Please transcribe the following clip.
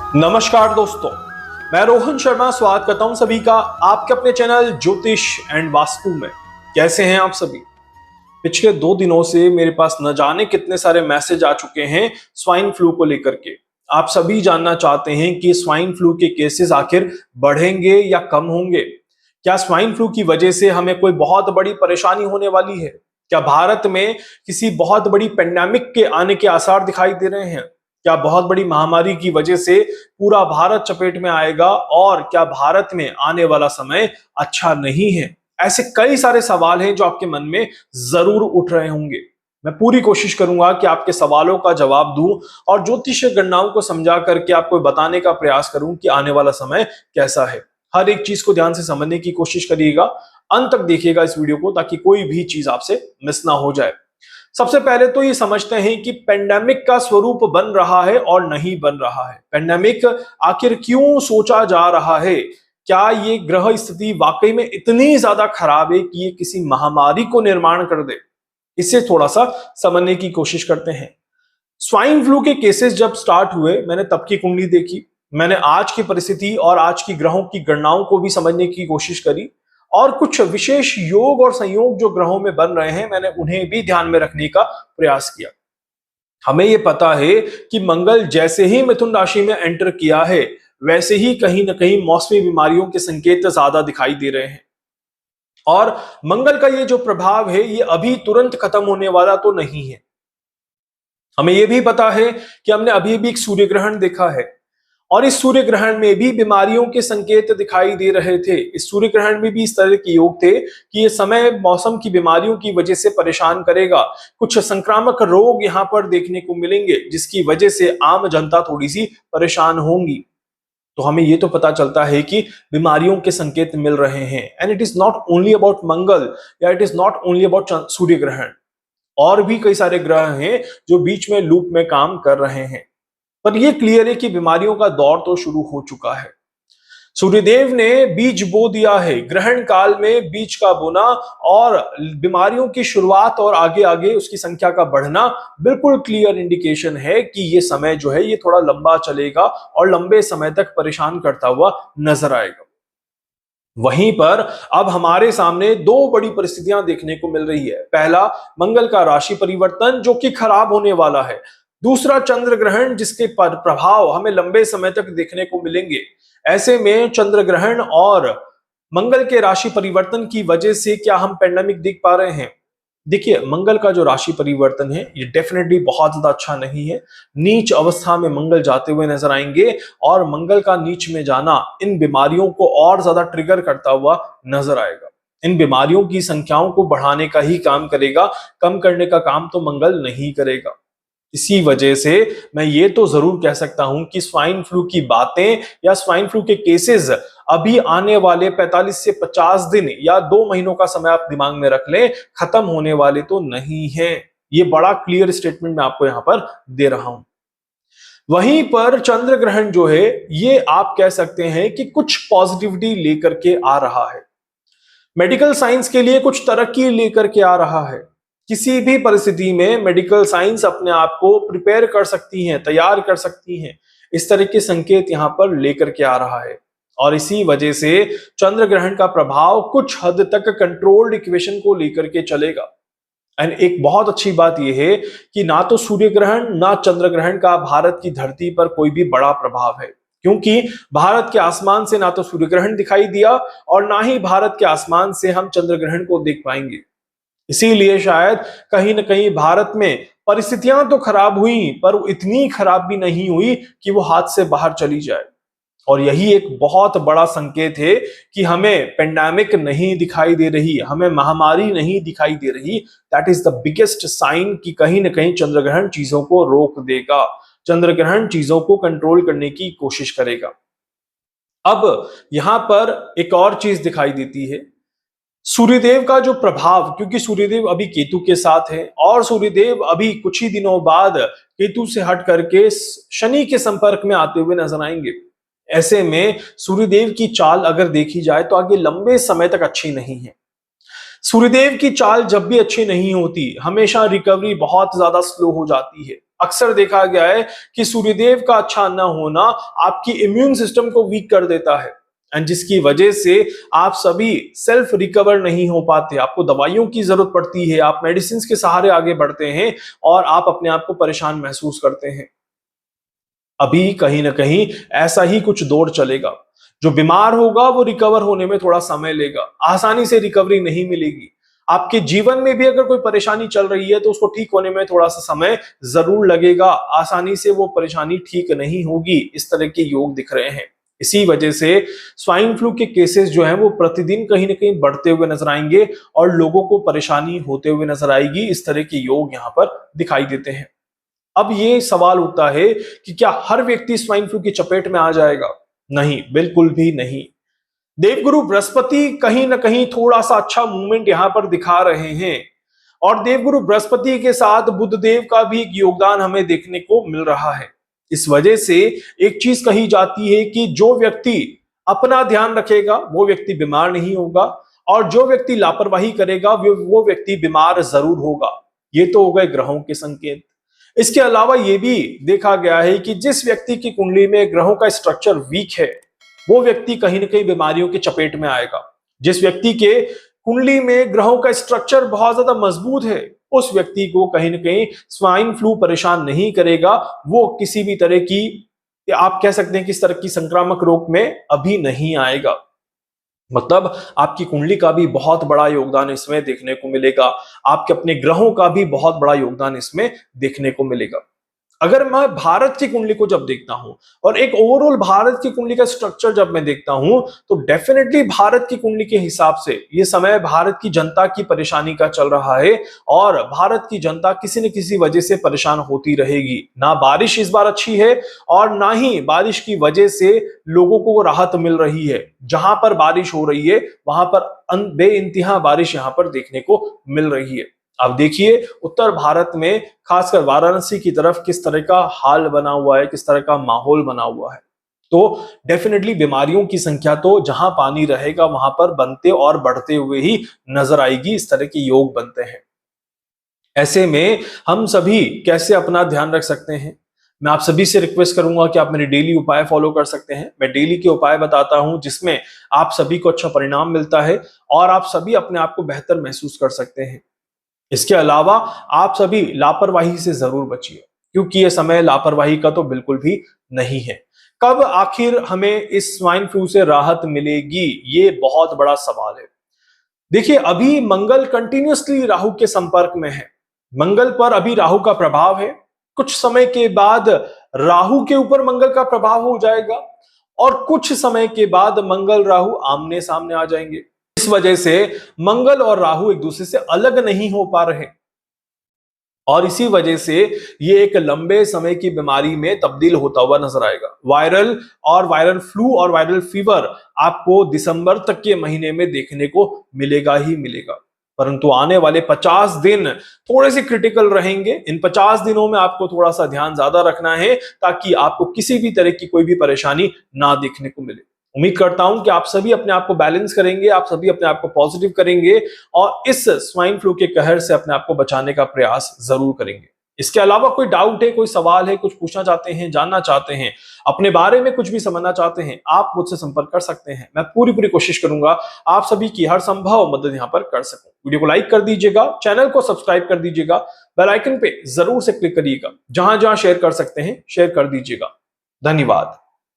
नमस्कार दोस्तों, मैं रोहन शर्मा स्वागत करता हूं सभी का आपके अपने चैनल ज्योतिष एंड वास्तु में। कैसे हैं आप सभी? पिछले 2 दिनों से मेरे पास न जाने कितने सारे मैसेज आ चुके हैं स्वाइन फ्लू को लेकर के। आप सभी जानना चाहते हैं कि स्वाइन फ्लू के केसेस आखिर बढ़ेंगे या कम होंगे। क्या स्वाइन फ्लू की वजह से हमें कोई बहुत बड़ी परेशानी होने वाली है? क्या भारत में किसी बहुत बड़ी पेंडेमिक के आने के आसार दिखाई दे रहे हैं? क्या बहुत बड़ी महामारी की वजह से पूरा भारत चपेट में आएगा और क्या भारत में आने वाला समय अच्छा नहीं है? ऐसे कई सारे सवाल हैं जो आपके मन में जरूर उठ रहे होंगे। मैं पूरी कोशिश करूंगा कि आपके सवालों का जवाब दूं और ज्योतिषीय गणनाओं को समझा करके आपको बताने का प्रयास करूं कि आने वाला समय कैसा है। हर एक चीज को ध्यान से समझने की कोशिश करिएगा, अंत तक देखिएगा इस वीडियो को ताकि कोई भी चीज आपसे मिस ना हो जाए। सबसे पहले तो ये समझते हैं कि पेंडेमिक का स्वरूप बन रहा है और नहीं बन रहा है। पेंडेमिक आखिर क्यों सोचा जा रहा है? क्या ये ग्रह स्थिति वाकई में इतनी ज्यादा खराब है कि ये किसी महामारी को निर्माण कर दे? इससे थोड़ा सा समझने की कोशिश करते हैं। स्वाइन फ्लू के केसेस जब स्टार्ट हुए, मैंने तब की कुंडली देखी, मैंने आज की परिस्थिति और आज की ग्रहों की गणनाओं को भी समझने की कोशिश करी और कुछ विशेष योग और संयोग जो ग्रहों में बन रहे हैं मैंने उन्हें भी ध्यान में रखने का प्रयास किया। हमें यह पता है कि मंगल जैसे ही मिथुन राशि में एंटर किया है वैसे ही कहीं ना कहीं मौसमी बीमारियों के संकेत ज्यादा दिखाई दे रहे हैं और मंगल का ये जो प्रभाव है ये अभी तुरंत खत्म होने वाला तो नहीं है। हमें यह भी पता है कि हमने अभी भी एक सूर्य ग्रहण देखा है और इस सूर्य ग्रहण में भी बीमारियों के संकेत दिखाई दे रहे थे। इस सूर्य ग्रहण में भी इस तरह के योग थे कि ये समय मौसम की बीमारियों की वजह से परेशान करेगा। कुछ संक्रामक रोग यहाँ पर देखने को मिलेंगे जिसकी वजह से आम जनता थोड़ी सी परेशान होंगी। तो हमें ये तो पता चलता है कि बीमारियों के संकेत मिल रहे हैं and it is not only about मंगल या it is not only about सूर्य ग्रहण। और भी कई सारे ग्रह हैं जो बीच में लूप में काम कर रहे हैं, पर यह क्लियर है कि बीमारियों का दौर तो शुरू हो चुका है। सूर्यदेव ने बीज बो दिया है, ग्रहण काल में बीज का बोना और बीमारियों की शुरुआत और आगे आगे उसकी संख्या का बढ़ना बिल्कुल क्लियर इंडिकेशन है कि यह समय जो है ये थोड़ा लंबा चलेगा और लंबे समय तक परेशान करता हुआ नजर आएगा। वहीं पर अब हमारे सामने 2 बड़ी परिस्थितियां देखने को मिल रही है। पहला, मंगल का राशि परिवर्तन जो कि खराब होने वाला है। दूसरा, चंद्र ग्रहण जिसके प्रभाव हमें लंबे समय तक देखने को मिलेंगे। ऐसे में चंद्र ग्रहण और मंगल के राशि परिवर्तन की वजह से क्या हम पेंडेमिक देख पा रहे हैं? देखिए, मंगल का जो राशि परिवर्तन है ये डेफिनेटली बहुत ज्यादा अच्छा नहीं है। नीच अवस्था में मंगल जाते हुए नजर आएंगे और मंगल का नीच में जाना इन बीमारियों को और ज्यादा ट्रिगर करता हुआ नजर आएगा। इन बीमारियों की संख्याओं को बढ़ाने का ही काम करेगा, कम करने का काम तो मंगल नहीं करेगा। इसी वजह से मैं ये तो जरूर कह सकता हूं कि स्वाइन फ्लू की बातें या स्वाइन फ्लू के केसेस अभी आने वाले 45 से 50 दिन या 2 महीनों का समय आप दिमाग में रख लें, खत्म होने वाले तो नहीं है। ये बड़ा क्लियर स्टेटमेंट मैं आपको यहां पर दे रहा हूं। वहीं पर चंद्र ग्रहण जो है ये आप कह सकते हैं कि कुछ पॉजिटिविटी लेकर के आ रहा है, मेडिकल साइंस के लिए कुछ तरक्की लेकर के आ रहा है। किसी भी परिस्थिति में मेडिकल साइंस अपने आप को प्रिपेयर कर सकती है, तैयार कर सकती है। इस तरह के संकेत यहां पर लेकर के आ रहा है और इसी वजह से चंद्र ग्रहण का प्रभाव कुछ हद तक कंट्रोल्ड इक्वेशन को लेकर के चलेगा। एंड एक बहुत अच्छी बात यह है कि ना तो सूर्य ग्रहण ना चंद्र ग्रहण का भारत की धरती पर कोई भी बड़ा प्रभाव है, क्योंकि भारत के आसमान से ना तो सूर्य ग्रहण दिखाई दिया और ना ही भारत के आसमान से हम चंद्र ग्रहण को देख पाएंगे। इसीलिए शायद कहीं ना कहीं भारत में परिस्थितियां तो खराब हुई पर इतनी खराब भी नहीं हुई कि वो हाथ से बाहर चली जाए। और यही एक बहुत बड़ा संकेत है कि हमें पेंडेमिक नहीं दिखाई दे रही, हमें महामारी नहीं दिखाई दे रही। That is the biggest sign कि कहीं ना कहीं चंद्र ग्रहण चीजों को रोक देगा, चंद्र ग्रहण चीजों को कंट्रोल करने की कोशिश करेगा। अब यहां पर एक और चीज दिखाई देती है, सूर्यदेव का जो प्रभाव, क्योंकि सूर्यदेव अभी केतु के साथ है और सूर्यदेव अभी कुछ ही दिनों बाद केतु से हट करके शनि के संपर्क में आते हुए नजर आएंगे। ऐसे में सूर्यदेव की चाल अगर देखी जाए तो आगे लंबे समय तक अच्छी नहीं है। सूर्यदेव की चाल जब भी अच्छी नहीं होती, हमेशा रिकवरी बहुत ज्यादा स्लो हो जाती है। अक्सर देखा गया है कि सूर्यदेव का अच्छा न होना आपकी इम्यून सिस्टम को वीक कर देता है, एंड जिसकी वजह से आप सभी सेल्फ रिकवर नहीं हो पाते, आपको दवाइयों की जरूरत पड़ती है, आप मेडिसिन के सहारे आगे बढ़ते हैं और आप अपने आप को परेशान महसूस करते हैं। अभी कहीं ना कहीं ऐसा ही कुछ दौर चलेगा। जो बीमार होगा वो रिकवर होने में थोड़ा समय लेगा, आसानी से रिकवरी नहीं मिलेगी। आपके जीवन में भी अगर कोई परेशानी चल रही है तो उसको ठीक होने में थोड़ा सा समय जरूर लगेगा, आसानी से वो परेशानी ठीक नहीं होगी। इस तरह के योग दिख रहे हैं। इसी वजह से स्वाइन फ्लू के केसेस जो हैं वो प्रतिदिन कहीं ना कहीं बढ़ते हुए नजर आएंगे और लोगों को परेशानी होते हुए नजर आएगी। इस तरह के योग यहाँ पर दिखाई देते हैं। अब ये सवाल उठता है कि क्या हर व्यक्ति स्वाइन फ्लू की चपेट में आ जाएगा? नहीं, बिल्कुल भी नहीं। देवगुरु बृहस्पति कहीं ना कहीं थोड़ा सा अच्छा मूवमेंट यहां पर दिखा रहे हैं और देवगुरु बृहस्पति के साथ बुध देव का भी एक योगदान हमें देखने को मिल रहा है। इस वजह से एक चीज कही जाती है कि जो व्यक्ति अपना ध्यान रखेगा वो व्यक्ति बीमार नहीं होगा और जो व्यक्ति लापरवाही करेगा वो व्यक्ति बीमार जरूर होगा। ये तो हो गए ग्रहों के संकेत। इसके अलावा यह भी देखा गया है कि जिस व्यक्ति की कुंडली में ग्रहों का स्ट्रक्चर वीक है वो व्यक्ति कहीं ना कहीं बीमारियों की चपेट में आएगा। जिस व्यक्ति के कुंडली में ग्रहों का स्ट्रक्चर बहुत ज्यादा मजबूत है उस व्यक्ति को कहीं ना कहीं स्वाइन फ्लू परेशान नहीं करेगा, वो किसी भी तरह की, आप कह सकते हैं कि इस तरह की संक्रामक रोग में अभी नहीं आएगा। मतलब आपकी कुंडली का भी बहुत बड़ा योगदान इसमें देखने को मिलेगा, आपके अपने ग्रहों का भी बहुत बड़ा योगदान इसमें देखने को मिलेगा। अगर मैं भारत की कुंडली को जब देखता हूं और एक ओवरऑल भारत की कुंडली का स्ट्रक्चर जब मैं देखता हूं तो डेफिनेटली भारत की कुंडली के हिसाब से ये समय भारत की जनता की परेशानी का चल रहा है और भारत की जनता किसी न किसी वजह से परेशान होती रहेगी। ना बारिश इस बार अच्छी है और ना ही बारिश की वजह से लोगों को राहत मिल रही है। जहां पर बारिश हो रही है वहां पर बेइंतहा बारिश यहां पर देखने को मिल रही है। अब देखिए उत्तर भारत में खासकर वाराणसी की तरफ किस तरह का हाल बना हुआ है, किस तरह का माहौल बना हुआ है। तो डेफिनेटली बीमारियों की संख्या तो जहां पानी रहेगा वहां पर बनते और बढ़ते हुए ही नजर आएगी। इस तरह के योग बनते हैं। ऐसे में हम सभी कैसे अपना ध्यान रख सकते हैं? मैं आप सभी से रिक्वेस्ट करूंगा कि आप मेरे डेली उपाय फॉलो कर सकते हैं। मैं डेली के उपाय बताता हूं जिसमें आप सभी को अच्छा परिणाम मिलता है और आप सभी अपने आप को बेहतर महसूस कर सकते हैं। इसके अलावा आप सभी लापरवाही से जरूर बचिए क्योंकि यह समय लापरवाही का तो बिल्कुल भी नहीं है। कब आखिर हमें इस स्वाइन फ्लू से राहत मिलेगी, ये बहुत बड़ा सवाल है। देखिए अभी मंगल कंटिन्यूअसली राहु के संपर्क में है। मंगल पर अभी राहु का प्रभाव है। कुछ समय के बाद राहु के ऊपर मंगल का प्रभाव हो जाएगा और कुछ समय के बाद मंगल राहु आमने सामने आ जाएंगे। इस वजह से मंगल और राहु एक दूसरे से अलग नहीं हो पा रहे और इसी वजह से ये एक लंबे समय की बीमारी में तब्दील होता हुआ नजर आएगा। वायरल फ्लू और वायरल फीवर आपको दिसंबर तक के महीने में देखने को मिलेगा ही मिलेगा। परंतु आने वाले 50 दिन थोड़े से क्रिटिकल रहेंगे। इन 50 दिनों में आपको थोड़ा सा ध्यान ज्यादा रखना है ताकि आपको किसी भी तरह की कोई भी परेशानी ना देखने को मिले। उम्मीद करता हूं कि आप सभी अपने आप को बैलेंस करेंगे, आप सभी अपने आप को पॉजिटिव करेंगे और इस स्वाइन फ्लू के कहर से अपने आप को बचाने का प्रयास जरूर करेंगे। इसके अलावा कोई डाउट है, कोई सवाल है, कुछ पूछना चाहते हैं, जानना चाहते हैं, अपने बारे में कुछ भी समझना चाहते हैं, आप मुझसे संपर्क कर सकते हैं। मैं पूरी कोशिश करूंगा आप सभी की हर संभव मदद यहां पर कर सकूं। वीडियो को लाइक कर दीजिएगा, चैनल को सब्सक्राइब कर दीजिएगा, बेल आइकन पे जरूर से क्लिक करिएगा। जहां जहां शेयर कर सकते हैं शेयर कर दीजिएगा। धन्यवाद।